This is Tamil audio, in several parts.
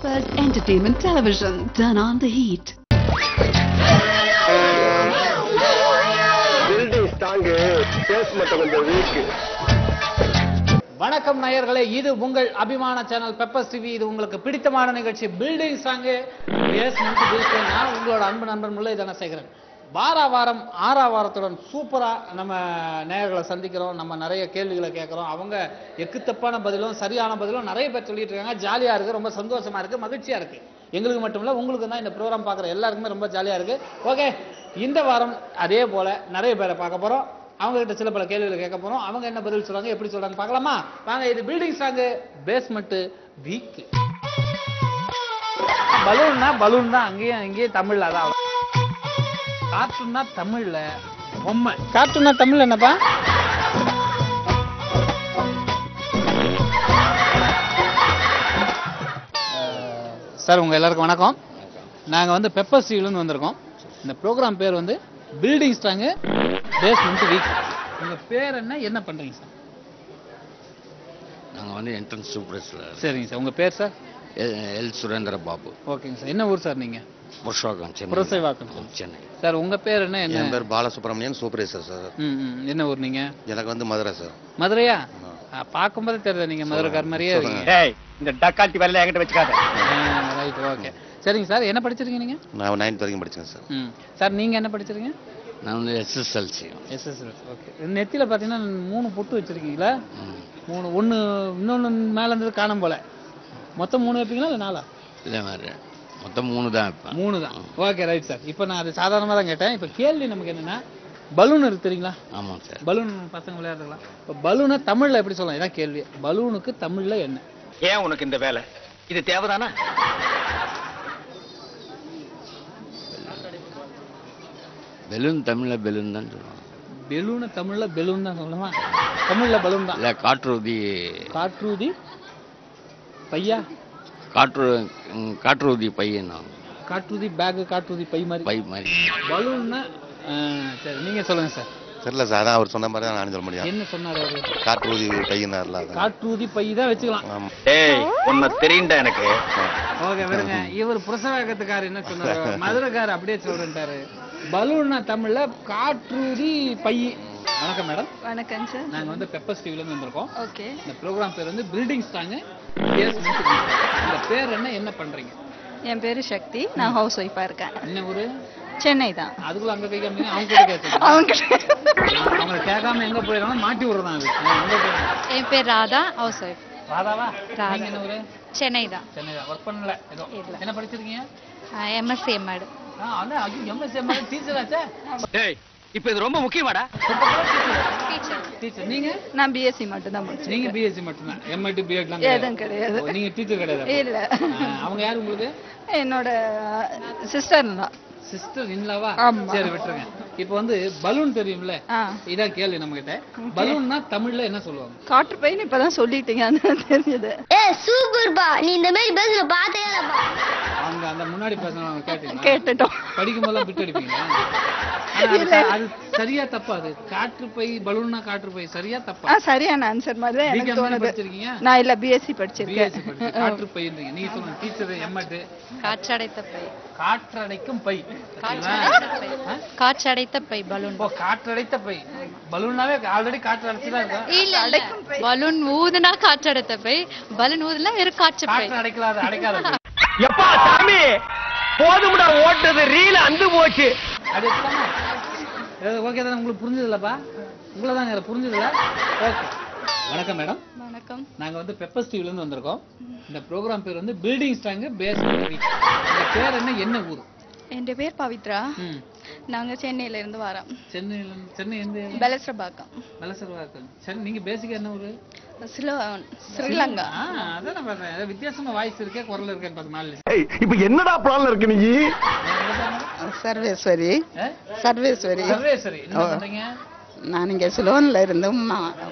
Peppers Entertainment Television. Turn on the heat. Building strong, basement கொஞ்சம் weak. வணக்கம் நேயர்களே, இது உங்கள் அபிமான சேனல் பெப்பர்ஸ் டிவி. இது உங்களுக்கு பிடித்தமான நிகழ்ச்சி பில்டிங் சாங் பேஸ்மெண்ட் வீக். நான் உங்களோட அன்பு நண்பன் முல்லை தனசேகரன். வாரம் 6ஆம் வாரத்துடன் சூப்பரா நம்ம நேயர்களை சந்திக்கிறோம். நம்ம நிறைய கேள்விகளை கேட்கிறோம். அவங்க எக்குத்தப்பான பதிலும் சரியான பதிலும் நிறைய பேர் சொல்லிட்டு இருக்காங்க. ஜாலியா இருக்கு, ரொம்ப சந்தோஷமா இருக்கு, மகிழ்ச்சியா இருக்கு. எங்களுக்கு மட்டும் இல்ல, உங்களுக்கு தான் இந்த ப்ரோக்ராம் பார்க்குற எல்லாருக்குமே ரொம்ப ஜாலியா இருக்கு. ஓகே, இந்த வாரம் அதே போல நிறைய பேரை பார்க்க போறோம். அவங்க கிட்ட சில பல கேள்விகளை கேட்க போறோம். அவங்க என்ன பதில் சொல்றாங்க, எப்படி சொல்றாங்க பார்க்கலாமா? வாங்க. இது பில்டிங் சாங் பேஸ்மெண்ட் வீக். பலூன் தான் அங்கேயும் தமிழ்ல. அதான் கார்ட்டூன்னா தமிழ்ல பொம்மை. கார்ட்டூன்னா தமிழ்ல என்னப்பா? சார், உங்க எல்லாருக்கும் வணக்கம். நாங்க வந்து பெப்பர்ஸ் டிவில வந்திருக்கோம். இந்த ப்ரோக்ராம் பேர் வந்து பில்டிங் ஸ்ட்ராங் பேஸ்மெண்ட் வீக். உங்க பேர் என்ன பண்றீங்க சார்? நாங்கள் வந்து என்ட்ரன்ஸ் சூப்பர்வைசர். சரிங்க சார். உங்க பேர் சார்? எல் சுரேந்திர பாபு. ஓகேங்க சார். என்ன ஊர் சார் நீங்க? புரசைவாக்கம், சென்னை. சார், உங்க பேர் என்ன? என் பேர் பாலசுப்ரமணியன், சூப்பர்வைசர் சார். என்ன ஊர் நீங்க? எனக்கு வந்து மதுரை சார். மதுரையா? பார்க்கும்போது தெரியுது நீங்க மதுரைக்கார மாதிரியே இருக்கீங்க. இந்த டக்கால்ட்டி வரல என்கிட்ட வச்சுக்காத. Right, okay. சரிங்க சார். என்ன படிச்சிருக்கீங்க நீங்க? நான் 9th வரைக்கும் படிச்சேன் சார். சார், நீங்க என்ன படிச்சிருக்கீங்க? நான் வந்து எஸ்எஸ்எல்சி. ஓகே. நெத்தியில பாத்தீங்கன்னா 3 பொட்டு வச்சிருக்கீங்களா? 3. ஒன்னு இன்னொன்னு மேல இருந்தது காணும் போல. மொத்தம் 3 வைப்பீங்களா இல்ல 4? இல்லை மாதிரி மொத்தம் 3 தான் வைப்பேன். 3 தான். Okay, right sir. இப்போ நான் அது சாதாரணமாக தான் கேட்டேன். இப்போ கேள்வி நமக்கு என்னன்னா, பலூன் இருக்கு தெரியுங்களா? ஆமாம் சார். பலூன் பசங்க விளையாடுறதுலாம். இப்போ பலூனை தமிழ்ல எப்படி சொல்லலாம்? இதான் கேள்வி. பலூனுக்கு தமிழ்ல என்ன? ஏன் உனக்கு இந்த வேலை? இது தேவைதானா? பெலூன் தமிழ்ல பெலூன் தான் சொல்லுவாங்க. பெலூனை தமிழ்ல பெலூன் தான் சொல்லணுமா? தமிழ்ல பலூன் தான். இல்லை, காற்றுறுதி. காற்றுறுதி பையா? காற்றுறுதி பையன். காற்றுறுதி பேக், காற்றுறுதி பை மாதிரி. பை மாதிரி பலூன்னா சரி, நீங்க சொல்லுங்க சார். தெரியல சார், அதான் அவர் சொன்ன மாதிரி தான் நானும் சொல்ல முடியும். என்ன சொன்னாரு அவரு? காற்றூதி பையனார்ல. காற்றுறுதி பை தான் வச்சுக்கலாம். ஏய், உன்னை தெரியும்டா எனக்கு. ஓகே, விடுங்க. இவர் புரசவாக்கத்துக்காரர் என்ன சொன்னாரு? மதுரைக்காரர் அப்படியே சொல்றேன்ட்டாரு. பலூன்னா தமிழ்ல காற்றுறுதி பை. வணக்கம் மேடம். வணக்கம் சார். நாங்க வந்து பெப்பர்ஸ் டிவில இருந்து வந்திருக்கோம். ஓகே. இந்த ப்ரோக்ராம் பேர் வந்து பில்டிங் ஸ்ட்ராங் பேஸ்மெண்ட். இந்த பேர் என்ன பண்றீங்க? என் பேரு சக்தி. நான் ஹவுஸ் ஒய்ஃபா இருக்கேன். என்ன ஊரு? சென்னை தான். அதுக்குள்ள அங்க போய் காமிங்க. அவங்க கிட்ட கேட்க அவங்க கேட்காம எங்க போயிடறாங்க, மாட்டி விடுறதான் அது. என் பேர் ராதா, ஹவுஸ் ஒய்ஃப். ராதாவா? ராதா. என்ன ஊரு? சென்னை தான். சென்னை தான். ஒர்க் பண்ணல ஏதோ? என்ன படிச்சிருக்கீங்க? MSc MEd. MSc MEd teacher ஆச்சே. ஏய், இப்போ இது ரொம்ப முக்கியமாடா. டீச்சர். நீங்க? நான் பிஎஸ்சி மட்டும் தான் முடிச்சேன். நீங்க பிஎஸ்சி மட்டும் தான்? எம்எட் பிஎட்லாம் எதுவும் கிடையாது. நீங்க டீச்சர் கிடையாது? இல்ல. அவங்க யாரு உங்களுக்கு? என்னோட சிஸ்டர் தான். சிஸ்டர் இன்லாவா? ஆமா. சரி, விட்டுருங்க. இப்போ வந்து பலூன் தெரியும்ல? இதான் கேள்வி நம்ம கிட்ட. பலூன்னா தமிழ்ல என்ன சொல்லுவாங்க? காற்று பையன் இப்பதான் சொல்லிட்டீங்க, தெரிஞ்சது. சூப்பர்பா, நீ இந்த மாதிரி பேசுற பார்த்தே இல்லப்பா. அவங்க அந்த முன்னாடி பேசுறவங்க கேட்டீங்களா? கேட்டுட்டோம். படிக்கும் போதெல்லாம் பிட் அடிப்பீங்களா? அது சரியா தப்பா? அது காற்று பை பலூன்னா காற்று பை சரியா தப்பா? சரியான ஆன்சர் மாதிரி தான் எனக்கு தோணுது. படிச்சிருக்கீங்க? நான் இல்ல பிஎஸ்சி படிச்சிருக்கேன். பிஎஸ்சி படிச்சு காற்று பைன்றீங்க. நீங்க சொல்லுங்க டீச்சர். எம்எட் காற்றடைத்த பை. காற்றடைக்கும் பை. காற்றடைத்த பை பலூன். ஓ, காற்றடைத்த பை. பலூன்னாவே ஆல்ரெடி காற்று அடைச்சுதான் இருக்கா? இல்ல, பலூன் ஊதுனா காற்றடைத்த பை, பலூன் ஊதுனா வெறும் காற்று பை. காற்று அடைக்கலாத அடைக்காத. எப்பா சாமி, போதும்டா ஓட்டது, ரீல அந்து போச்சு. அது ஓகே தானே? உங்களுக்கு புரிஞ்சதில்லப்பா? உங்களை தாங்க புரிஞ்சதில்ல? ஓகே. வணக்கம் மேடம். வணக்கம். நாங்க வந்து பெப்பர்ஸ் டிவில இருந்து வந்திருக்கோம். இந்த ப்ரோக்ராம் பேர் வந்து பில்டிங் ஸ்ட்ராங் பேஸ்மெண்ட் வீக். இந்த பேர் என்ன ஊர்? என் பேர் பவித்ரா. நாங்க சென்னையில இருந்து வரோம். சென்னை எந்த? பெலஸ்ரபாக்கம். பெலஸ்ரபாக்கம். சரி, நீங்க பேசிக்கா என்ன ஊரு? ஸ்ரீலங்கா. அதான் நான் பார்த்தேன். வித்தியாசமா வாய்ஸ் இருக்கே, குரல் இருக்கேன்னு பார்த்து மாலை. இப்போ என்னடா பிளான்ல இருக்கு நீ? சர்வேஸ்வரி. சர்வேஸ்வரி. சர்வேஸ்வரி. என்ன பண்றீங்க? நான் இங்க சிலோன்ல இருந்து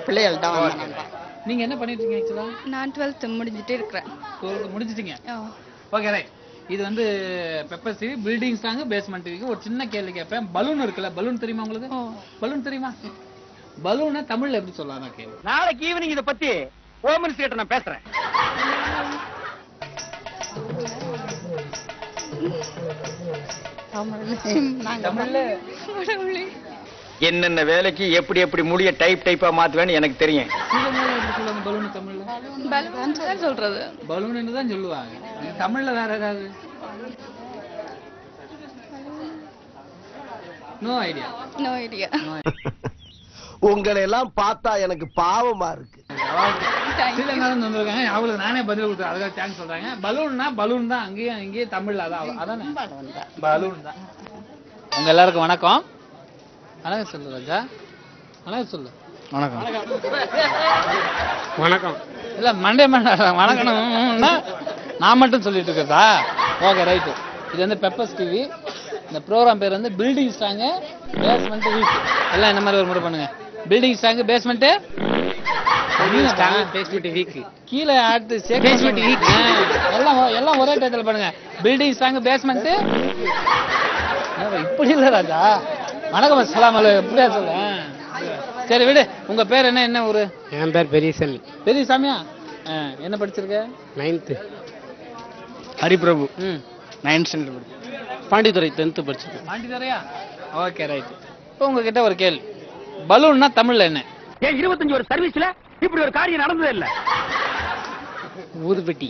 பிள்ளைகள்ட்ட வந்தேன். நீங்க என்ன பண்ணிட்டு இருக்கீங்க ஆக்சுவலா? நான் 12th முடிஞ்சிட்டு இருக்கேன். 12th முடிஞ்சிட்டீங்க? Okay, right. இது வந்து pepper TV building strong basement டிவிக்கு ஒரு சின்ன கேள்வி கேட்பேன். பலூன் இருக்குல்ல, பலூன் தெரியுமா உங்களுக்கு? பலூன் தெரியுமா? பலூனை தமிழ்ல எப்படி சொல்லலாம் கேள்வி. நாளைக்கு ஈவினிங் இத பத்தி ஹோம் மினிஸ்டர் கிட்ட நான் பேசுறேன். தமிழ்ல என்னென்ன வேலைக்கு எப்படி எப்படி முடிய டைப்பா மாத்துவேன்னு எனக்கு தெரியும். சீக்கிரமா எப்படி சொல்லுவாங்க பலூன் தமிழ்ல? பலூன் தான் சொல்றது. பலூன்னு தான் சொல்லுவாங்க. தமிழ்ல வேற ஏதாவது? No idea. No idea. உங்களை எல்லாம் பார்த்தா எனக்கு பாவமா இருக்கு. சில நேரம் வந்திருக்காங்க அவங்களுக்கு நானே பதில் கொடுத்தேன். அதுக்காக தேங்க்ஸ் சொல்றாங்க. பலூன்னா பலூன் தான், அங்கேயும் இங்கேயும் தமிழ்ல அதான் பலூன் தான். உங்க எல்லாருக்கும் வணக்கம். வணக்கம் சொல்லு ராஜா. வணக்கம் சொல்லு. வணக்கம். வணக்கம். இல்ல மண்டே வணக்கம் நான் மட்டும் சொல்லிட்டு இருக்கதா? Okay right. இது வந்து பெப்பர்ஸ் டிவி. இந்த ப்ரோக்ராம் பேர் வந்து பில்டிங் ஸ்ட்ராங் பேஸ்மெண்ட் வீக். எல்லாம் என்ன மாதிரி ஒரு முறை பண்ணுங்க. Building strong basement weak. கீழே ஆட்டு பேஸ்மெண்ட் வீக். எல்லாம் ஒரே டயத்தில் பண்ணுங்க. Building strong basement. இப்படி இல்ல ராஜா. வணக்கம் அஸ்ஸலாமு அலைக்கும். எப்படியா சொல்ல? சரி விடு. உங்க பேர் என்ன? என்ன ஊரு? என் பேர் பெரியசாமி. பெரியசாமியா? என்ன படிச்சிருக்க? 9th. Hariprabhu. 9th standard. Pandithurai 10th படிச்சிருக்கேன். பாண்டித்துறையா? Okay right. இப்போ உங்ககிட்ட ஒரு கேள்வி. பலூன்னா தமிழ்ல என்ன? ஏன் 25 ஒரு சர்வீஸ்ல இப்படி ஒரு காரியம் நடந்ததே இல்ல. ஊதுபட்டி.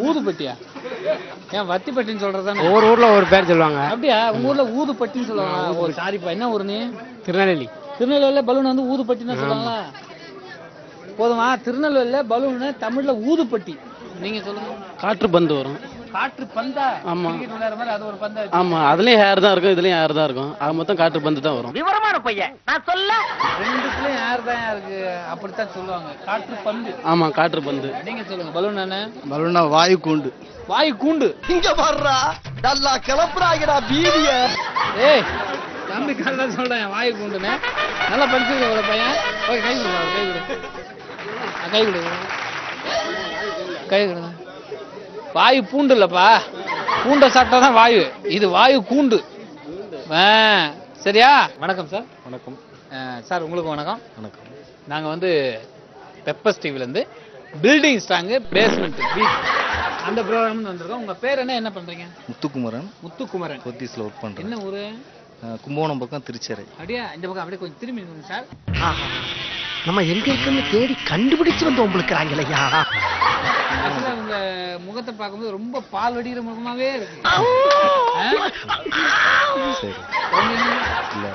ஊதுபட்டியா? ஏன் வத்திப்பட்டின்னு சொல்றதானே? ஒவ்வொரு ஊர்ல ஒரு பேர் சொல்லுவாங்க. அப்படியா? உங்க ஊர்ல ஊதுபட்டின்னு சொல்லுவாங்க. ஓ சாரிப்பா. என்ன ஊரு நீ? திருநெல்வேலி. திருநெல்வேலியில பலூன் வந்து ஊதுபட்டின்னு சொல்லுவாங்களா? போதுமா? திருநெல்வேலியில பலூன் தமிழ்ல ஊதுபட்டி. நீங்க சொல்லுங்க. காற்று பந்து வரும். காற்று பந்தா? ஆமா. கிரிக்கெட் விளையாடுற மாதிரி அது ஒரு பந்தா? ஆமா, அதுலயும் ஹேர் தான் இருக்கும், இதுலயும் ஹேர் தான் இருக்கும். அது மொத்தம் காற்று பந்து தான் வரும். விவரமான பையன் நான் சொல்ல. ரெண்டுத்துலயும் ஏர் தான் இருக்கு. அப்படித்தான் சொல்லுவாங்க. காற்று பந்து. ஆமா, காற்று பந்து. நீங்க சொல்லுங்க. பலூன் என்ன? பலூனா வாயு கூண்டு. வாயு கூண்டு. இங்க வர்றா நல்லா கிளப்புறாங்கடா பீதிய. ஏய் தம்பி கரெக்டா சொல்றேன். வாயு கூண்டுன்னு நல்லா படிச்சிருக்க ஒரு பையன். ஓகே கை கொடு. கை கொடு. கை கொடு. வாயு பூண்டு இல்லப்பா. பூண்டை சாப்பிட்டா தான் வாயு. இது வாயு கூண்டு. சரியா? வணக்கம் சார். வணக்கம் சார். உங்களுக்கு வணக்கம். வணக்கம். நாங்க வந்து பெப்பர்ஸ் டிவில இருந்து பில்டிங் ஸ்ட்ராங் பேஸ்மெண்ட் வீக் அந்த ப்ரோக்ராம் வந்திருக்கோம். உங்க பேர் என்ன? என்ன பண்றீங்க? முத்துக்குமரன். முத்துக்குமரன். போத்தீஸ்ல ஒர்க் பண்றேன். என்ன ஊரு? கும்பகோணம் பக்கம் திருச்சேரை. அப்படியே இந்த பக்கம் அப்படியே கொஞ்சம் திரும்பி நில்லுங்க சார். நம்ம எங்க இருக்குன்னு தேடி கண்டுபிடிச்சு வந்து உங்களுக்குறாங்களையா. உங்க முகத்தை பார்க்கும்போது ரொம்ப பால் வடிகிற முகமாவே இருக்கு. சரி. இல்ல.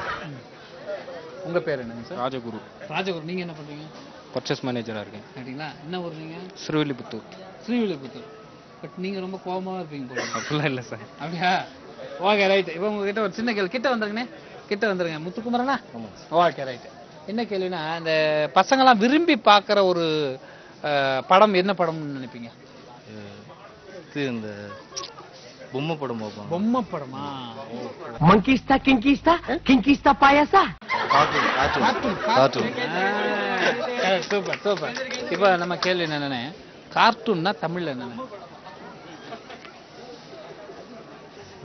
உங்க பேர் என்னங்க சார்? ராஜகுரு. ராஜகுரு. நீங்க என்ன பண்றீங்க? பர்ச்சேஸ் மேனேஜரா இருக்கேன். அப்படிங்களா? என்ன ஊர் நீங்க? ஸ்ரீவில்லிபுத்தூர். ஸ்ரீவில்லிபுத்தூர். பட் நீங்க ரொம்ப கோபமா இருப்பீங்க போல. அப்படிலாம் இல்ல சார். அப்படியா? Okay right. இப்போ உங்ககிட்ட ஒரு சின்ன கேள்வி. கிட்ட வந்துருங்கண்ணே. கிட்ட வந்துருங்க. முத்துக்குமரனா? Okay right. என்ன கேள்வினா, இந்த பசங்கெல்லாம் விரும்பி பார்க்குற ஒரு படம் என்ன படம்னு நினைப்பீங்க? இந்த பொம்மை படம் பார்ப்போம். பொம்மை படமா? மங்கிஸ்தா கிங்கிஸ்தா கிங்கிஸ்தா பாயாசா. கார்ட்டூன். Super super. இப்போ நம்ம கேள்வி என்னன்னு, கார்ட்டூன்னா தமிழ்ல என்னன்னு?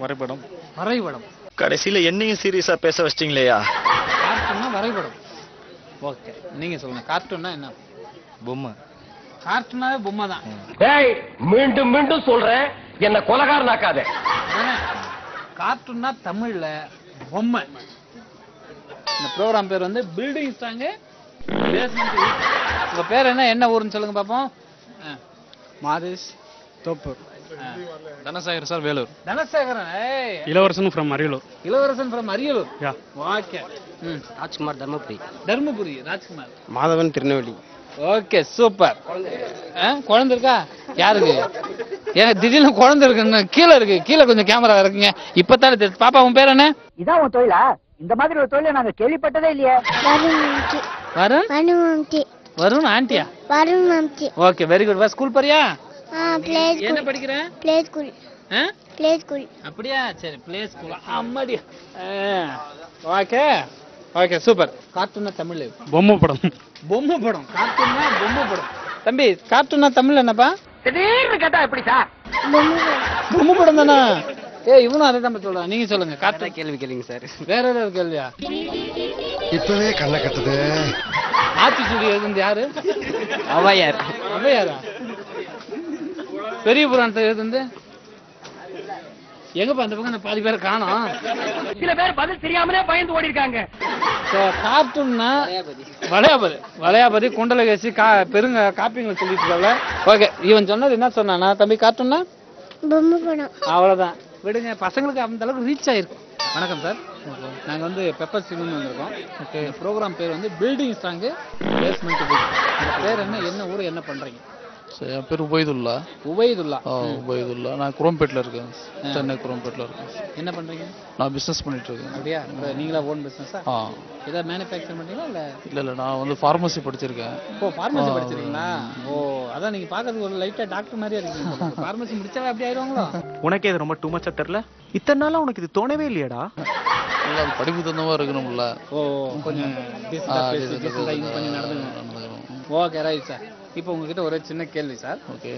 வரைபடம். வரைபடம். கடைசியில என்னையும் சீரியஸா பேச வச்சிட்டீங்களேயா. கார்ட்டூன்னா வரைபடம். ஓகே நீங்க சொல்லுங்க. கார்ட்டூன்னா என்ன? பொம்மை. கார்ட்டூனாவே பொம்மை தான். டேய் மீண்டும் மீண்டும் சொல்றேன், என்ன கொலகாரனாக்காத. கார்ட்டூன்னா தமிழ்ல பொம்மை. இந்த ப்ரோக்ராம் பேர் வந்து பில்டிங் ஸ்ட்ராங் பேஸ்மெண்ட் வீக். உங்க பேர் என்ன? என்ன ஊருன்னு சொல்லுங்க பாப்போம். மாதேஷ் தோப்பூர். தனசேகர் சார், வேலூர். தனசேகரன். ஏய் இளவரசன் ஃப்ரம் அரியலூர். இளவரசன் from Ariyalur. Yeah. Okay. Rajkumar Dharmapuri. Dharmapuri Rajkumar. Madhavan Tirunelveli. Okay super. குழந்தை இருக்கா? யாருக்கு? ஏன் திடீர்னு குழந்தை இருக்குன்னு கீழே இருக்கு. கீழே கொஞ்சம் கேமரா இருக்குங்க. இப்பதானே தெரியுது. பாப்பா உன் பேர் என்ன? இதான் உன் தொழிலா? இந்த மாதிரி ஒரு தொழிலை நாங்க கேள்விப்பட்டதே இல்லையே. வருண் ஆண்டியா? Okay very good. ஸ்கூல் போறியா? என்ன படிக்கிற? Play school. அப்படியா? சரி பிளே ஸ்கூல். அம்மாடி. Okay okay super. கார்ட்டூன்னா தமிழ்ல பொம்மை படம். பொம்மை படம். கார்ட்டூன்னா பொம்மை படம். தம்பி கார்ட்டூன்னா தமிழ்ல என்னப்பா? திடீர்னு கேட்டா எப்படி சார்? பொம்மை படம் தானே? இவனும் அதை தான் சொல்றான். நீங்க சொல்லுங்க. கார்ட்டூன் கேள்வி கேளுங்க சார். வேற ஏதாவது கேள்வியா? இப்பவே கண்ணை கட்டுது. ஆத்திச்சூடி எழுதுந்து யாரு? அவையார். அவையாரா? பெரிய புராணத்தை எழுதுந்து எங்கப்பா அந்த பக்கம் பாதி பேர் காணோம். சில பேர் பதில் தெரியாமலே பயந்து ஓடி இருக்காங்க. கார்ட்டூன்னா வளையாபதி குண்டலகேசி பெருங்க காப்பிங்களை சொல்லிட்டு இருக்காங்க. ஓகே, இவன் சொன்னது என்ன சொன்னானா தம்பி? கார்ட்டூன்னா பொம்மை படம். அவ்வளவுதான் விடுங்க, பசங்களுக்கு அந்த அளவுக்கு ரீச் ஆயிருக்கும். வணக்கம் சார், நாங்க வந்து பெப்பர் ஸ்ட்ரீம்னு வந்திருக்கோம். ஓகே, ப்ரோக்ராம் பேர் வந்து பில்டிங் சாங்கு பேஸ்மெண்ட் வீக். பேர் என்ன ஊர், என்ன பண்றீங்க? என் பேர் உபைதுல்லா. உபைதுல்லா. உபைதுல்லா. நான் குரோம்பேட்டில் இருக்கேன், சென்னை குரோம்பேட்டில் இருக்கேன். என்ன பண்றீங்க? நான் பிஸ்னஸ் பண்ணிட்டு இருக்கேன். அப்படியா? நீங்களா ஓன் பிசினஸா? ஏதாவது மேனுஃபேக்சர் பண்றீங்களா இல்ல? இல்லை நான் வந்து ஃபார்மசி படிச்சிருக்கேன். ஓ, ஃபார்மசி படிச்சிருக்கீங்களா? ஓ, அதான் நீங்க பாக்கிறதுக்கு ஒரு லைட்டா டாக்டர் மாதிரியா இருக்கீங்க. ஃபார்மசி முடிச்சாவே அப்படி ஆயிடுவாங்களா? உனக்கே இது ரொம்ப டூ மச்சா தெரியல. இத்தனை நாளா உனக்கு இது தோணவே இல்லையாடா? படிப்பு தந்தவா இருக்கணும்ல. ஓ, கொஞ்சம் பண்ணி நடந்துக்கணும். Okay, right sir. இப்போ உங்ககிட்ட ஒரு சின்ன கேள்வி சார். ஓகே,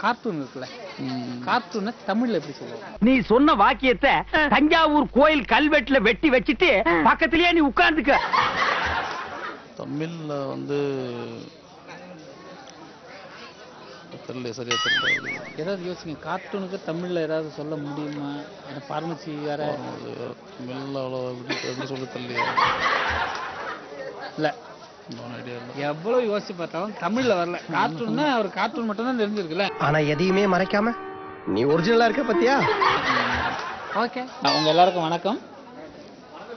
கார்ட்டூன் இருக்குல்ல, கார்ட்டூனை தமிழ்ல எப்படி சொல்லுவாங்க? நீ சொன்ன வாக்கியத்தை தஞ்சாவூர் கோயில் கல்வெட்டுல வெட்டி வச்சிட்டு பக்கத்திலேயே நீ உட்கார்ந்துக்க. தமிழ்ல வந்து தெரியல, சரியா தெரியல. ஏதாவது யோசிங்க, கார்ட்டூனுக்கு தமிழ்ல ஏதாவது சொல்ல முடியுமா? ஃபார்மசி வேற தமிழ்ல அவ்வளோ எப்படி சொல்ல தெரியல. இல்ல, ஐடியா இல்லை. எவ்வளவு யோசிச்சு பார்த்தாலும் தமிழ்ல வரல. கார்ட்டூன்னா ஒரு கார்ட்டூன் மட்டும் தான் தெரிஞ்சிருக்குல்ல. ஆனா எதையுமே மறைக்காம நீ ஒரிஜினலா இருக்க பத்தியா? ஓகே, உங்க எல்லாருக்கும் வணக்கம்.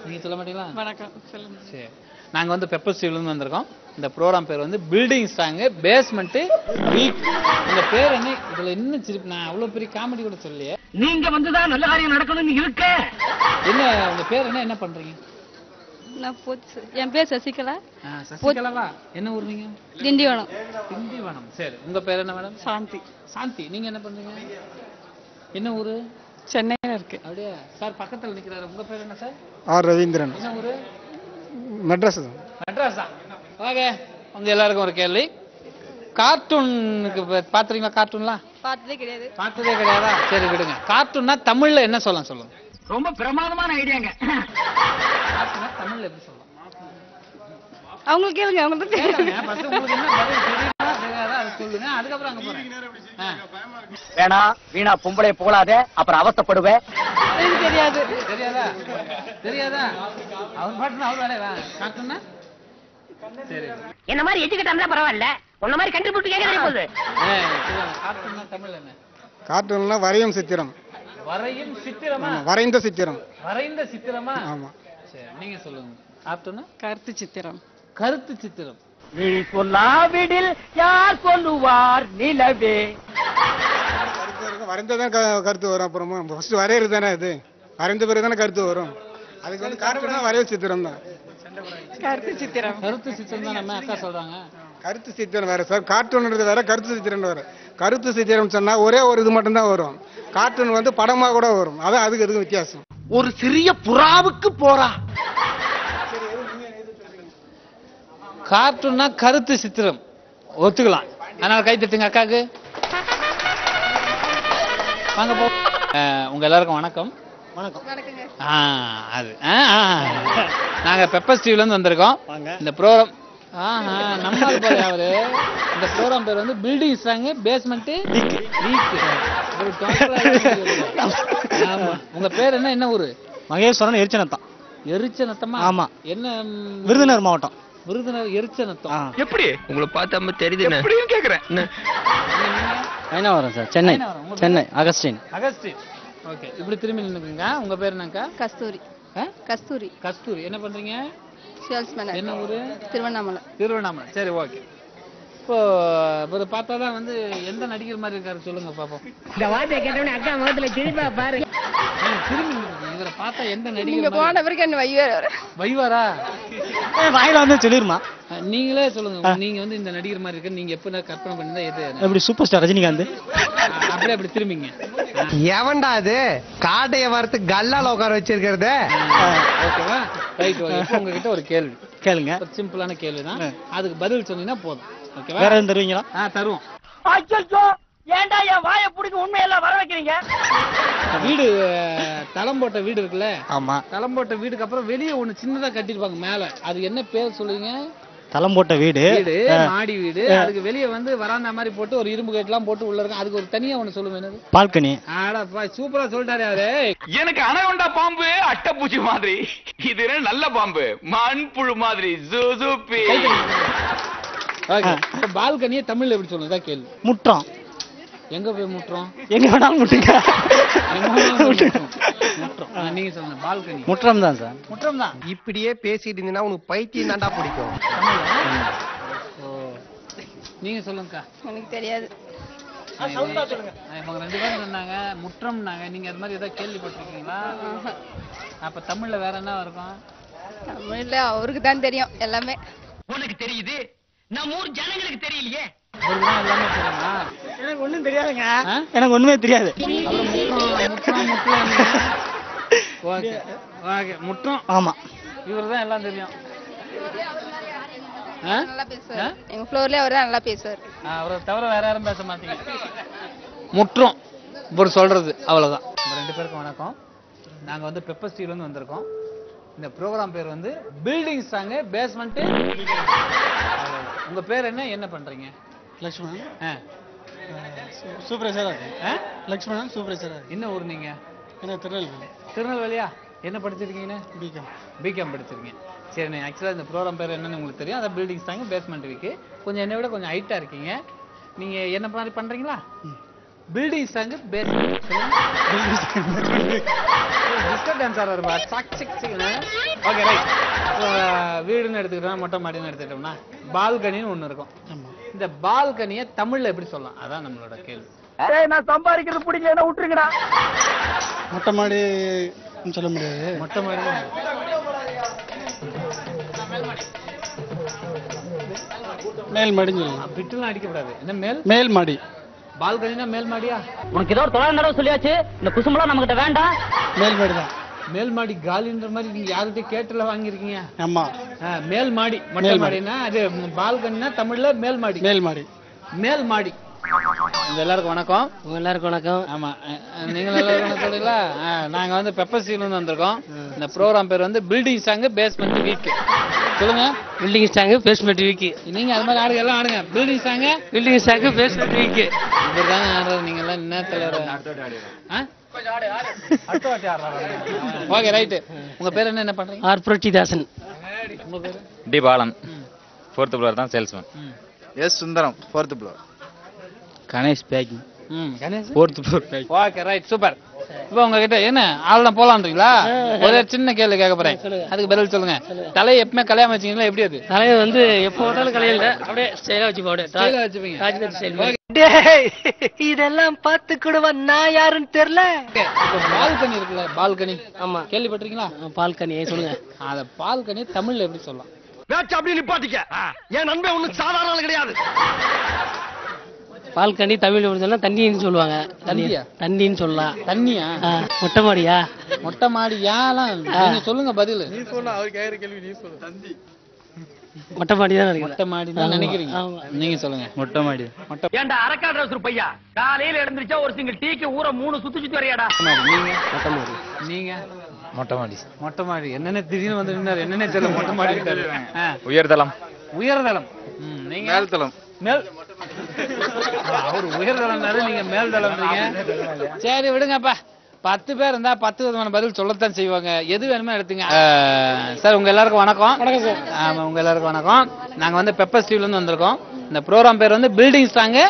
நீங்க சொல்ல மாட்டீங்களா? வணக்கம், சொல்லுங்க. சரி, நாங்க வந்து பெப்பர் ஸ்டீவ்ல இருந்து வந்திருக்கோம். இந்த ப்ரோக்ராம் பேர் வந்து பில்டிங் சாங் பேஸ்மெண்ட் வீக். இந்த பேர் என்ன? இதுல இன்னும் சிரிப்பு, நான் அவ்வளவு பெரிய காமெடி கூட சொல்லலையே. நீங்க வந்துதான் நல்ல காரியம் நடக்கணும்னு இருக்க. என்ன உங்க பேர் என்ன பண்றீங்க? நான் என் பேர் சசிகலா. சசிகலாவா? என்ன ஊர் நீங்க? திண்டிவனம். திண்டிவனம். சரி, உங்க பேர் என்ன மேடம்? சாந்தி. சாந்தி. நீங்க என்ன பண்றீங்க? என்ன ஊரு? சென்னையில இருக்கு. அப்படியே சார் பக்கத்துல நிக்கிறாரு. உங்க பேர் என்ன சார்? ஆர் ரவீந்திரன். என்ன ஊரு? மெட்ராஸ். மெட்ராஸா? ஓகே, உங்க எல்லாருக்கும் ஒரு கேள்வி. கார்ட்டூனுக்கு பாத்துறீங்களா? கார்ட்டூன்லாம் பார்த்ததே கிடையாது. பார்த்ததே கிடையாதா? சரி விடுங்க. கார்ட்டூன்னா தமிழ்ல என்ன சொல்லுங்க. ரொம்ப பிரமாதமான ஐடியாங்க. கார்ட்டூன்னா தமிழ்ல எப்படி சொல்லலாம்? அவங்களுக்கு கேளுங்க, அவங்களுக்கு கேளுங்க. ஃபர்ஸ்ட் உங்களுக்கு என்ன பதில் தெரியுமா தெரியாதா அது சொல்லுங்க, அதுக்கப்புறம் அங்க போறேன். வேணா வீணா பொம்பளை போகலாத, அப்புறம் அவஸ்தைப்படுவே. தெரியாது. தெரியாதா? அவர் பாட்டுனா அவர் வேலையா? கார்ட்டூன்னா சரி, என்ன மாதிரி எஜுகேட் இருந்தா பரவாயில்ல, உன்ன மாதிரி கண்டுபிடிச்சு கேட்க போகுது. கார்ட்டூன்னா தமிழ்ல என்ன? கார்ட்டூன்னா வரையும் சித்திரம். வரையும் சித்திரமா? வரைந்த சித்திரம். வரைந்த சித்திரமா? ஆமா. சரி, நீங்க சொல்லுங்க. கார்ட்டூன்னா கருத்து சித்திரம். கருத்து சித்திரம். நீ சொல்லாவிடில் யார் சொல்லுவார் நிலவே. வரைந்ததான் கருத்து வரும். அப்புறமா ஃபர்ஸ்ட் வரையறது தானே, அது வரைந்த பிறகு தானே கருத்து வரும். அதுக்கு வந்து கார்ட்டூன்னா வரைவு சித்திரம் தான். கருத்து சித்திரம். கருத்து சித்திரம் தான் நம்ம அக்கா சொல்றாங்க. கருத்து சித்திரம் வேற சார், கார்ட்டூன்றது வேற, கருத்து சித்திரம் வேற. கருத்து சித்திரம் சொன்னா ஒரே ஒரு இது மட்டும் தான் வரும். கார்ட்டூன் வந்து படமா கூட வரும். அதான் அதுக்கு வித்தியாசம். ஒரு சிறிய புறாவுக்கு போறா. கார்ட்டூன்னா கருத்து சித்திரம் ஒத்துக்கலாம். அதனால கை தட்டுங்க அக்காக்கு. வாங்க போ. உங்க எல்லாருக்கும் வணக்கம். வணக்கம். அது நாங்க பெப்பர் ஸ்டீவ்ல இருந்து வந்திருக்கோம். இந்த ப்ரோக்ராம் நம்ம அவரு இந்த ப்ரோக்ராம் பேர் வந்து பில்டிங் சாங் பேஸ்மெண்ட் வீக். உங்க பேர் என்ன ஊரு? மகேஸ்வரன் எரிச்சனத்தான். எரிச்சனத்தமா? ஆமா. என்ன? விருதுநகர் மாவட்டம். விருதுநகர் எரிச்சனத்தம். எப்படி உங்களை பார்த்தா தெரியுது எப்படின்னு கேக்குறேன். Ainavaram sir, Chennai. Chennai Augustine. Augustine. Okay, இப்படி திரும்பி நின்னுக்குங்க. உங்க பேர் என்னக்கா? கஸ்தூரி. கஸ்தூரி. கஸ்தூரி. என்ன பண்றீங்க? சேல்ஸ்மேன். என்ன ஊரு? திருவண்ணாமலை. திருவண்ணாமலை. சரி, ஓகே. இப்போ இவரை பார்த்தாதான் வந்து எந்த நடிகர் மாதிரி இருக்காரு சொல்லுங்க பாப்போம். இந்த வார்த்தையை கேட்டவனே அக்கா முகத்துல திருப்பா பாரு. திரும்பி இவரை பார்த்தா எந்த நீங்க நடிகர் போன பிறகு என்ன வைவாரா? வாயில வந்து சொல்லிருமா? நீங்களே சொல்லுங்க. நீங்க வந்து இந்த நடிகர் மாதிரி இருக்கு, நீங்க எப்ப கற்பனை பண்ணிதான் எது? எப்படி சூப்பர் ஸ்டார் ரஜினிகாந்த். அப்படியே அப்படி திரும்பிங்க. எவன்டா அது காட்டைய வார்த்தை கல்லால உட்கார வச்சிருக்கிறது? ஓகேவா? ரைட். இப்போ உங்ககிட்ட ஒரு கேள்வி கேளுங்க. ஒரு சிம்பிளான கேள்விதான், அதுக்கு பதில் சொன்னீங்கன்னா போதும். ஓகேவா? வேற எதுவும் தருவீங்களா? தருவோம். அச்சோ, ஏன்டா என் வாயை பிடிக்க உண்மையெல்லாம் வர வைக்கிறீங்க? வீடு தளம் போட்ட வீடு இருக்குல்ல? ஆமா. தளம் போட்ட வீடுக்கு அப்புறம் வெளியே ஒண்ணு சின்னதா கட்டிருப்பாங்க மேல, அது என்ன பேர் சொல்லுவீங்க? தளம் போட்ட வீடு, மாடி வீடு, அதுக்கு வெளியே வந்து வராண்டா மாதிரி போட்டு ஒரு இரும்பு கேட் எல்லாம் போட்டு உள்ள இருக்கும். அதுக்கு ஒரு தனியா ஒண்ணு சொல்லுங்க, என்னது? பால்கனி. ஆடாப்பா, சூப்பரா சொல்லிட்டாரு அவரு. எனக்கு அனகொண்டா பாம்பு அட்டைப்பூச்சி மாதிரி, இது நல்ல பாம்பு மண்புழு மாதிரி. பால்கனியை தமிழ்ல எப்படி சொல்லுங்க கேள்வி. முற்றம். எங்க போய் முற்றோம்? எங்க வேணாலும் முட்டுங்க. நீங்க சொல்லுங்க. பால்கனி முற்றம் தான் சார். முற்றம் தான். இப்படியே பேசிட்டு இருந்தீங்கன்னா உனக்கு பைத்தியம் தாண்டா பிடிக்கும். நீங்க சொல்லுங்கக்கா. எனக்கு தெரியாது. இவங்க 2 பேரும் சொன்னாங்க முற்றம்னாங்க. நீங்க அது மாதிரி ஏதாவது கேள்விப்பட்டிருக்கீங்களா? அப்ப தமிழ்ல வேற என்ன இருக்கும்? தமிழ்ல அவருக்கு தான் தெரியும் எல்லாமே. உனக்கு தெரியுது, நம்ம ஊர் ஜனங்களுக்கு தெரியலையே. எல்லாமே தெரியுமா? எனக்கு ஒண்ணும் தெரியாதுங்க. எனக்கு ஒண்ணுமே தெரியாது. முற்றம். ஆமா, இவர்தான் எல்லாம் தெரியும். நல்லா பேசுவார். எங்க ஃப்ளோர்லயே அவர் தான் நல்லா பேசுவார். அவரை தவிர வேற யாரும் பேச மாட்டீங்க. முற்றம் இப்ப சொல்றது அவ்வளவுதான். 2 பேருக்கும் வணக்கம். நாங்க வந்து பெப்பர் ஸ்டீல் வந்து வந்திருக்கோம். இந்த ப்ரோக்ராம் பேர் வந்து பில்டிங் சாங் பேஸ்மெண்ட். உங்க பேர் என்ன? என்ன பண்றீங்க? லட்சுமணன். சூப்பர்வைசரா இருக்கு. லட்சுமணன் சூப்பர்வைசரா இருக்கு. என்ன ஊர் நீங்க? என்ன திருநெல்வேலி. திருநெல்வேலியா? என்ன படிச்சிருக்கீங்க? பிகாம். பிகாம் படிச்சிருக்கீங்க. சரி, ஆக்சுவலா இந்த ப்ரோக்ராம் பேர் என்னன்னு உங்களுக்கு தெரியும். அதான் பில்டிங் சாங் பேஸ்மெண்ட் வீக். கொஞ்சம் என்னை விட கொஞ்சம் ஹைட்டா இருக்கீங்க. நீங்க என்ன மாதிரி பண்றீங்களா? பில்டிங் சாங் பேஸ்மெண்ட். டிஸ்கோ டான்ஸர் வருவா. சக் சக் சக்னா. Okay right. வீடுன்னு எடுத்துக்கிட்டோம்னா, மொட்டை மாடின்னு எடுத்துக்கிட்டோம்னா, பால்கனின்னு ஒண்ணு இருக்கும். இந்த பால்கனியை தமிழ்ல எப்படி சொல்லலாம்? அதான் நம்மளோட கேள்வி. நான் சம்பாதிக்கிறது பிடிக்கலன்னா விட்டுருங்கடா. மொட்டை மாடி சொல்ல முடியாது. மொட்டை மாடி மேல் மாடின்னு சொல்லலாம். பிட்டுலாம் அடிக்கக்கூடாது. என்ன மேல்? மேல் மாடி. பால்கனினா மேல் மாடியா? உனக்கு ஏதோ 900 தடவை சொல்லியாச்சு. இந்த குசும்பலாம் நம்ம கிட்ட வேண்டாம். மேல் மாடி தான். மேல் மாடி காலின்ற மாதிரி நீங்க யார்கிட்ட கேட்டுல வாங்கிருக்கீங்க? ஆமா. மேல் மாடி. மொட்டை மாடினா அது பால்கனினா தமிழ்ல மேல் மாடி. மேல் மாடி. மேல் மாடி. எல்லாருக்கும் வணக்கம். எல்லாருக்கும் வணக்கம். ஆமா, நீங்க எல்லாரும் சொல்றீங்களா? நாங்க வந்து பெப்பர் ஸ்டீல் வந்திருக்கோம். இந்த ப்ரோக்ராம் பேர் வந்து பில்டிங் சாங் பேஸ்மெண்ட் வீக். சொல்லுங்க. பில்டிங் சாங் பேஸ்மெண்ட் வீக். நீங்க அது மாதிரி ஆடுங்க, எல்லாம் ஆடுங்க. பில்டிங் சாங் பேஸ்மெண்ட் வீக். இப்படிதாங்க ஆடுறது. நீங்க எல்லாம் என்ன தலைவர்? Okay right. உங்க பேர் என்ன? என்ன பண்றீங்க? ஆர் புரட்சிதாசன். உங்க பேரு? டி பாலன். 4th ஃப்ளோர் தான் salesman. S Sundaram 4th floor. Ganesh packing. Ganesh 4th floor packing. Okay right super. இப்போ உங்ககிட்ட என்ன ஆள்லாம் போலான்றீங்களா? ஒரே சின்ன கேள்வி கேட்க போறேன், அதுக்கு பதில் சொல்லுங்க. தலையை எப்பவுமே கல்யாணம் வச்சீங்களா? எப்படி அது? தலையை வந்து எப்போ போட்டாலும் கலையில அப்படியே ஸ்டைலா வச்சுப்போம். இதெல்லாம் பார்த்து கூடவா நான் யாருன்னு தெரியல. பால்கனி இருக்குல்ல, பால்கனி. ஆமா, கேள்விப்பட்டிருக்கீங்களா? பால்கனி சொல்லுங்க. அத பால்கனி தமிழ்ல எப்படி சொல்லலாம்? பேச்சு அப்படி நிப்பாட்டிக்க. என் நண்பன் ஒன்னும் சாதாரண ஆள் கிடையாது. பால்கனி தமிழ் சொன்னா தண்ணின்னு சொல்லுவாங்க. தண்ணின்னு சொல்லலாம். தண்ணியா? மொட்டை மாடியா? மொட்டை மாடியாலாம் நீங்க சொல்லுங்க பதில். நீ சொல்ல, அவர் கேக்குற கேள்வி நீ சொல்லு. தந்தி. மொட்டை மாடி தான் நினைக்கிறேன். மொட்டை மாடி தான் நினைக்கிறீங்க. நீங்க சொல்லுங்க. மொட்டை மாடி. ஏண்டா அரக்காடு ரோசர் பையா, காலையில எழுந்திருச்சா ஒரு சிங்கிள் டீக்கு ஊரை 3 சுத்தி வரையாடா. நீங்க? மொட்டை மாடி. நீங்க? மொட்டை மாடி. மொட்டை மாடி. என்னென்ன திடீர்னு வந்து நின்னாரு? என்னென்ன தெரியல. மொட்டை மாடி கிட்டாரு. உயர்தலம். உயர்தலம். நீங்க? மேல்தளம். மேல். அவர் உயர்தளம்னாரு, நீங்க மேல் தளம்ன்றீங்க. சரி விடுங்கப்பா. 10 பேர் இருந்தா 10 விதமான பதில் சொல்லத்தான் செய்வாங்க. எது வேணுமோ எடுத்துங்க. சார் உங்க எல்லாருக்கும் வணக்கம். வணக்கம் சார். ஆமா, உங்க எல்லாருக்கும் வணக்கம். நாங்க வந்து பெப்பர் ஸ்டீல் இருந்து வந்திருக்கோம். இந்த ப்ரோக்ராம் பேர் வந்து பில்டிங் சாங்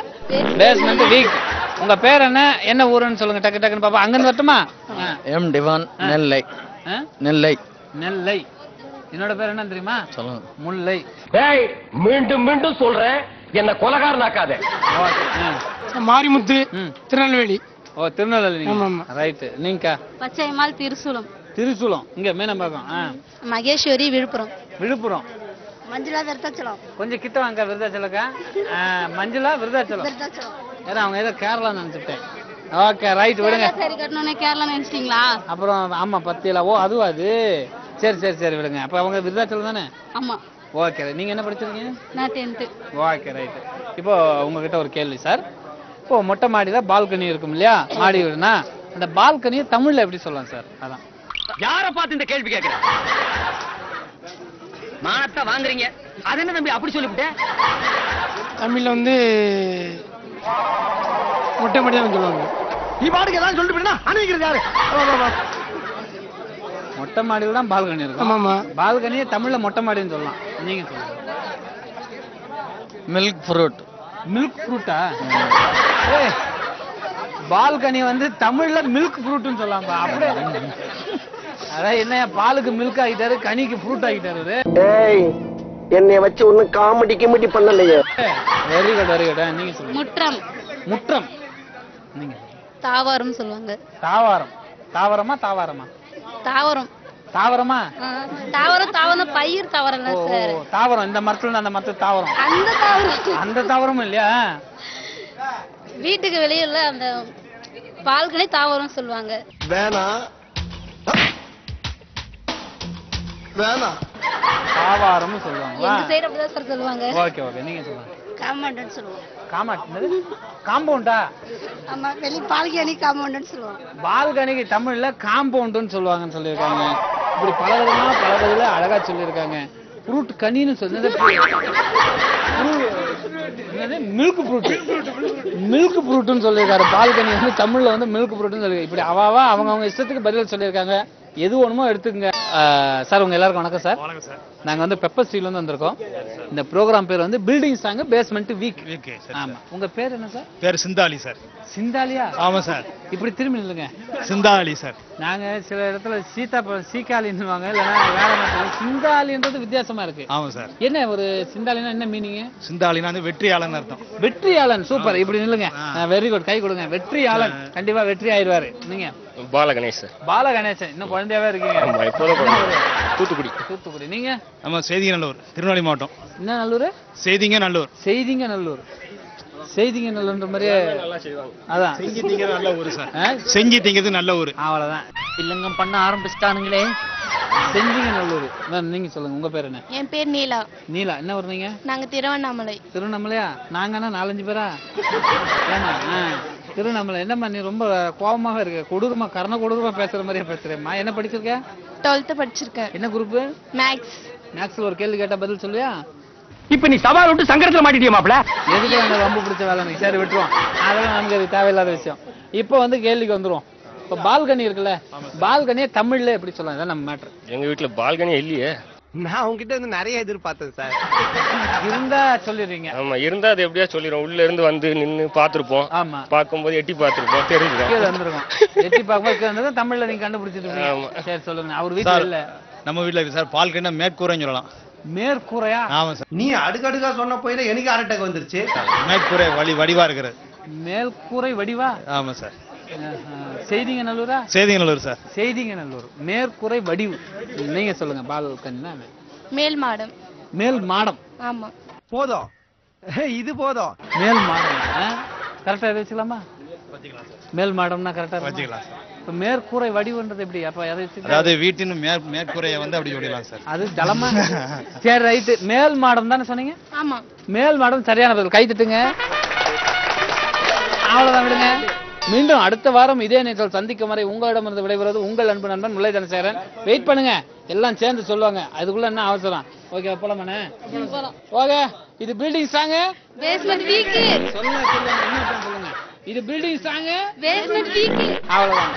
பேஸ்மெண்ட் வீக். உங்க பேர் என்ன? என்ன ஊருன்னு சொல்லுங்க டக்கு டக்குன்னு பாப்பா. அங்க வரட்டுமா? எம் டிவான், நெல்லை. நெல்லை. நெல்லை. என்னோட பேர் என்ன தெரியுமா? சொல்லுங்க. முல்லை. ஏய், மீண்டும் மீண்டும் சொல்றேன், என்ன கொலகாரனாக்காத. மாரிமுத்து திருநெல்வேலி. ஓ, திருநெல்வேலி. ரைட். நீங்கக்கா? பச்சைமால் திருசூலம். திருசூலம். இங்க மேனம்பாக்கம். மகேஸ்வரி விழுப்புரம். விழுப்புரம். மஞ்சுளா விருத்தாச்சலம். கொஞ்சம் கிட்ட வாங்க. விருதாச்சலக்கா? மஞ்சுளா விருதாச்சலம். ஏன்னா அவங்க ஏதோ கேரளா நினைச்சுட்டேன். ஓகே ரைட் விடுங்க. சரி கட்டணும்னே கேரளா நினைச்சிட்டீங்களா? அப்புறம் ஆமா பத்தியில. ஓ அதுவா அது? சரி சரி சரி விடுங்க. அப்ப அவங்க விருதாச்சலம் தானே? ஆமா. ஓகே. நீங்க என்ன படிச்சிருக்கீங்க? நான் 10th. Okay right. இப்போ உங்ககிட்ட ஒரு கேள்வி சார். இப்போ மொட்டை மாடியில பால்கனி இருக்கும் இல்லையா? மாடி வீடுனா அந்த பால்கனியை தமிழ்ல எப்படி சொல்லலாம் சார்? அதான். யார பார்த்து இந்த கேள்வி கேட்கிறேன்? மானத்தை வாங்குறீங்க. அது என்ன தம்பி அப்படி சொல்லிவிட்டேன்? தமிழ்ல வந்து மொட்டை மாடி தான் சொல்லுவாங்க. நீ பாட்டுக்கு ஏதாவது சொல்லிட்டு போயிட்டா அணைக்கிறது யாரு? மொட்டை மாடியில் தான் பால்கனி இருக்கும். ஆமாமா. பால்கனியை தமிழ்ல மொட்டை மாடின்னு சொல்லலாம். நீங்க சொல்லுங்க. Milk fruit. மில்க் ஃப்ரூட்டா? பால்கனி வந்து தமிழ்ல மில்க் ஃப்ரூட்னு சொல்லலாம்பா. அப்படியே அதான் என்ன பாலுக்கு மில்க் ஆகிட்டாரு, கனிக்கு ஃப்ரூட் ஆகிட்டாரு. என்னைய வச்சு ஒன்னும் காமெடி கிமெடி பண்ணலையே. Very good very good. நீங்க சொல்லுங்க. முற்றம். முற்றம். நீங்க தாவரம் சொல்லுவாங்க. தாவரம். தாவரமா தாவரமா? தாவரம். தாவரமா? தாவரம் தாவரம் பயிர் தாவரம் சார். தாவரம் இந்த மரத்துல அந்த மரத்து தாவரம். அந்த தாவரம். அந்த தாவரமும் இல்லையா? வீட்டுக்கு வெளியில அந்த பால்கனி தாவரம் சொல்லுவாங்க. வேணா வேணா தாவரம்னு சொல்லுவாங்க. எங்க சைடு அப்படிதான் சார் சொல்லுவாங்க. ஓகே ஓகே நீங்க சொல்லுங்க. காம்பவுண்ட்னு சொல்லுவோம். காம்பவுண்டா? ஆமா, வெளி பால்கனி காம்பவுண்ட்னு சொல்லுவோம். பால்கனிக்கு தமிழ்ல காம்பவுண்ட்னு சொல்லுவாங்கன்னு சொல்லியிருக்காங்க. இப்படி பல விதத்துல அழகா சொல்லியிருக்காங்க. ஃப்ரூட் கனின்னு சொன்னது மில்க் ஃப்ரூட். மில்க் ஃப்ரூட்னு சொல்லியிருக்காரு. பால்கனி வந்து தமிழ்ல வந்து மில்க் ஃப்ரூட்னு சொல்லி இப்படி அவாவா அவங்க இஷ்டத்துக்கு பதில் சொல்லியிருக்காங்க. எது ஒண்ணுமோ எடுத்துக்கங்க. சார் உங்க எல்லாருக்கும் வணக்கம் சார். வணக்கம் சார். நாங்க வந்து பெப்பர் ஸ்டீல்ல இருந்து வந்திருக்கோம். இந்த ப்ரோக்ராம் பேர் வந்து பில்டிங் சாங் பேஸ்மெண்ட் வீக். ஆமா. உங்க பேர் என்ன சார்? பேர் சிந்தாலி சார். சிந்தாலியா? ஆமா சார். இப்படி திரும்பி நில்லுங்க. சிந்தாலி சார். நாங்க சில இடத்துல சீக்காலின்னுவாங்க, இல்லைன்னா வேற என்ன. சிந்தாலின்றது வித்தியாசமா இருக்கு. ஆமா சார். என்ன ஒரு சிந்தாலினா என்ன மீனிங்? சிந்தாலினா வந்து வெற்றியாளன் அர்த்தம். வெற்றியாளன். சூப்பர். இப்படி நில்லுங்க. Very good. கை கொடுங்க. வெற்றியாளன். கண்டிப்பா வெற்றி ஆயிடுவாரு. நீங்க? பாலகணேசன். பாலகணேசன். இன்னும் குழந்தையாவே இருக்கீங்க. தூத்துக்குடி. தூத்துக்குடி. நீங்க? நம்ம செய்திங்கநல்லூர், திருநெல்வேலி மாவட்டம். என்ன நல்லூர்? செய்திங்கநல்லூர். செய்திங்கநல்லூர். செய்திங்கநல்லூர்ன்ற மாதிரியே அதான். செஞ்சு திங்கிறது நல்ல ஊர் சார். செஞ்சு திங்கிறது நல்ல ஊர். அவ்வளவுதான். இல்லங்கம் பண்ண ஆரம்பிச்சிட்டானுங்களே. செஞ்சிங்கநல்லூர். நீங்க சொல்லுங்க. உங்க பேர் என்ன? என் பேர் நீலா. நீலா. என்ன ஊர் நீங்க? நாங்க திருவண்ணாமலை. திருவண்ணாமலையா? நாங்கன்னா 4-5 பேரா? ஏமா திருவண்ணாமலை. என்னம்மா நீ ரொம்ப கோபமாக இருக்க, கொடூரமா கர்ண கொடூரமா பேசுற மாதிரியே பேசுறேம்மா. என்ன படிச்சிருக்க? 12th படிச்சிருக்கேன். என்ன குரூப்? மேக்ஸ். மேக்ஸ்ல ஒரு கேள்வி கேட்டா பதில் சொல்லுவியா? இப்ப நீ சவால் விட்டு சங்கடத்துல மாட்டிட்டியா மாப்ள? எதுக்கு அந்த ரொம்ப பிடிச்ச வேலை எனக்கு? சரி விட்டுருவோம், அதெல்லாம் நமக்கு அது தேவையில்லாத விஷயம். இப்போ வந்து கேள்விக்கு வந்துருவோம். இப்போ பால்கனி இருக்குல்ல, பால்கனியை தமிழ்ல எப்படி சொல்லலாம்? இதான் நம்ம மேட்ரு. எங்க வீட்டுல பால்கனி இல்லையே. நான் உங்ககிட்ட வந்து நிறைய எதிர்பார்த்தேன் சார். இருந்தா சொல்லிடுறீங்க. ஆமா, இருந்தா அது எப்படியா சொல்லிடுவோம். உள்ள இருந்து வந்து நின்னு பாத்துருப்போம். ஆமா, பாக்கும்போது எட்டி பாத்துருப்போம், தெரிஞ்சிடும். கீழே வந்துருக்கும். எட்டி பார்க்கும்போது தமிழ்ல நீங்க கண்டுபிடிச்சிருக்கீங்க. சரி சொல்லுங்க. அவர் வீட்டுல இல்ல. நம்ம வீட்டுல இருக்கு சார். பால்கனினா மேற்கூரைன்னு சொல்லலாம். மேற்கூரையா? ஆமா சார். நீ அடுக்கடுக்கா சொன்ன போயில எனக்கு அரட்டக்கு வந்துருச்சு. மேற்கூரை வடிவா இருக்கிறது. மேற்கூரை வடிவா? ஆமா சார். செய்திங்கநல்லூரா? செய்திங்கநல்லூர் சார். செய்திங்கநல்லூர். மேற்கூரை வடிவு. நீங்க சொல்லுங்க. பால்கனினா மேல் மாடம். மேல் மாடம். ஆமா. போதும், இது போதும். மேல் மாடம் கரெக்டா வச்சுக்கலாமா? மேல் மாடம்னா கரெக்டா வச்சுக்கலாம். இப்ப மேற்கூரை வடிவுன்றது எப்படி? அப்ப அதை அதாவது வீட்டின் மேற்கூரையை வந்து அப்படி வடிக்கலாம் சார். அது ஜலமா? சரி ரைட்டு. மேல் மாடம் தானே சொன்னீங்க? ஆமா. மேல் மாடம் சரியான பதில். கை தட்டுங்க. அவ்வளவுதான், விடுங்க. மீண்டும் அடுத்த வாரம் இதே நேரத்தில் சந்திக்கும் வரை உங்களிடமிருந்து விடைபெறுவது உங்கள் அன்பு நண்பன் முல்லை தனசேகரன். வெயிட் பண்ணுங்க, எல்லாம் சேர்ந்து சொல்லுவாங்க. அதுக்குள்ள என்ன அவசரம்? ஓகே போலாமாண்ணே? ஓகே. இது பில்டிங் சாங் பேஸ்மெண்ட் வீக். சொல்லுங்க சொல்லுங்க. என்ன சொல்லுங்க? இது பில்டிங் சாங் பேஸ்மெண்ட் வீக். அவ்வளவுதான்.